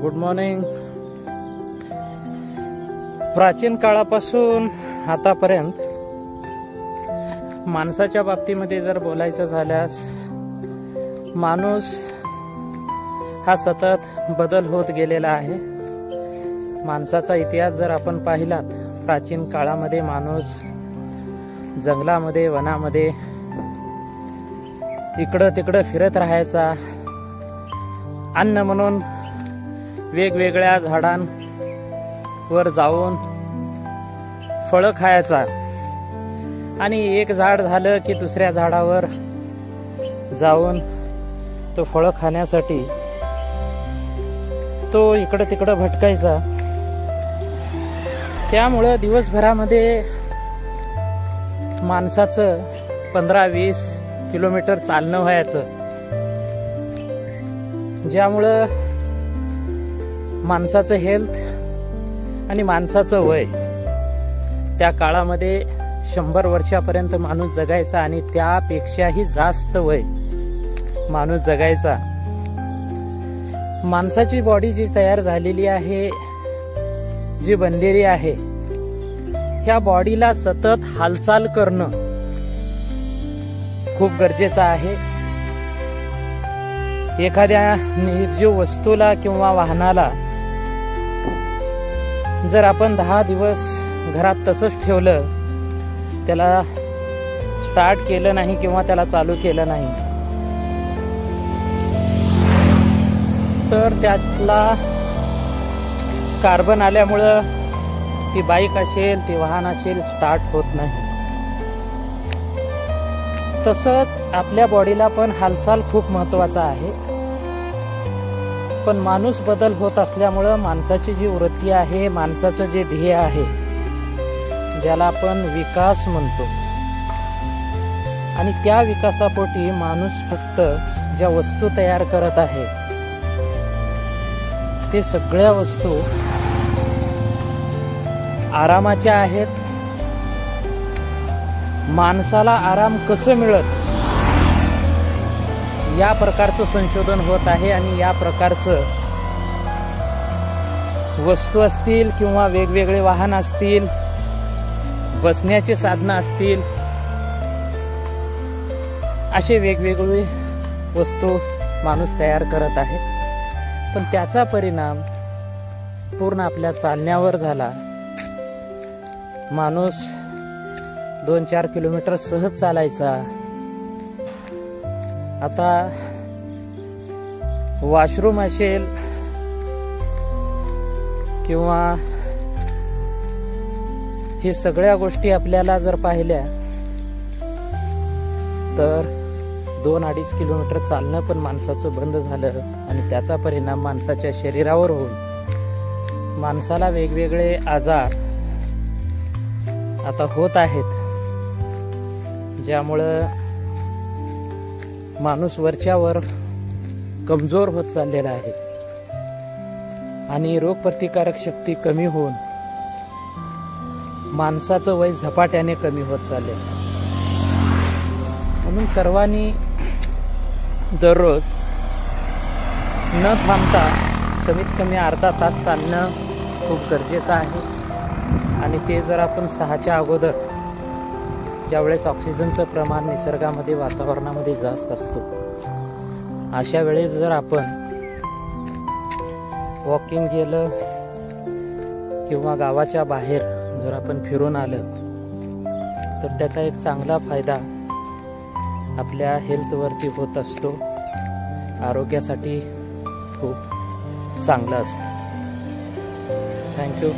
Good morning. प्राचीन काळापासून आतापर्यंत माणसाच्या बाबतीमध्ये जर बोलायचं झाल्यास माणूस हा सतत बदल होत गेलेला आहे. माणसाचा इतिहास जर आपण पाहिलात, प्राचीन काळामध्ये माणूस जंगलामध्ये, वनामध्ये इकडं तिकडं फिरत राहायचा. अन्न म्हणून वेगवेगळ्या झाडांवर जाऊन फळं खायचा आणि एक झाड झालं की दुसऱ्या झाडावर जाऊन तो फळं खाण्यासाठी तो इकडं तिकडं भटकायचा. त्यामुळं दिवसभरामध्ये माणसाचं 15-20 किलोमीटर चालणं व्हायचं, ज्यामुळं माणसाचं हेल्थ आणि माणसाचं वय त्या काळामध्ये 100 वर्षापर्यंत माणूस जगायचा आणि त्यापेक्षाही जास्त वय माणूस जगायचा. माणसाची बॉडी जी तयार झालेली आहे, जी बनलेली आहे, ह्या बॉडीला सतत हालचाल करणं खूप गरजेचं आहे. एखाद्या निर्जीव वस्तूला किंवा वाहनाला जर आपण 10 दिवस घरात तसंच ठेवलं, त्याला स्टार्ट केलं नाही किंवा त्याला चालू केलं नाही, तर त्यातला कार्बन आल्यामुळं ती बाईक असेल, ती वाहन असेल, स्टार्ट होत नाही. तसंच आपल्या बॉडीला पण हालचाल खूप महत्वाचा आहे. पण माणूस बदल होत असल्यामुळं माणसाची जी वृत्ती आहे, माणसाचं जे ध्येय आहे, ज्याला आपण विकास म्हणतो, आणि त्या विकासापोटी माणूस फक्त ज्या वस्तू तयार करत आहे, ते सगळ्या वस्तू आरामाच्या आहेत. माणसाला आराम कसं मिळत या प्रकारचं संशोधन होत आहे. आणि या प्रकारचं वस्तू असतील किंवा वेगवेगळे वाहन असतील, बसण्याची साधनं असतील, असे वेगवेगळे वस्तू माणूस तयार करत आहे. पण त्याचा परिणाम पूर्ण आपल्या चालण्यावर झाला. माणूस 2-4 किलोमीटर सहज चालायचा. आता वॉशरूम असेल किंवा हे सगळ्या गोष्टी आपल्याला जर पाहिल्या तर 2-2.5 किलोमीटर चालणं पण माणसाचं बंद झालं. आणि त्याचा परिणाम माणसाच्या शरीरावर होऊन माणसाला वेगवेगळे आजार आता होत आहेत, ज्यामुळं माणूस वरच्यावर कमजोर होत चाललेला आहे आणि रोगप्रतिकारक शक्ती कमी होऊन माणसाचं वय झपाट्याने कमी होत चालले. म्हणून सर्वांनी दररोज न थांबता कमीत कमी अर्धा तास चालणं खूप गरजेचं आहे. आणि ते जर आपण 6च्या अगोदर, ज्यावेळेस ऑक्सिजनचं प्रमाण निसर्गामध्ये, वातावरणामध्ये जास्त असतो, अशा वेळेस जर आपण वॉकिंग केलं किंवा गावाच्या बाहेर जर आपण फिरून आलं, तर त्याचा एक चांगला फायदा आपल्या हेल्थवरती होत असतो. आरोग्यासाठी खूप चांगलं असतं. थँक्यू.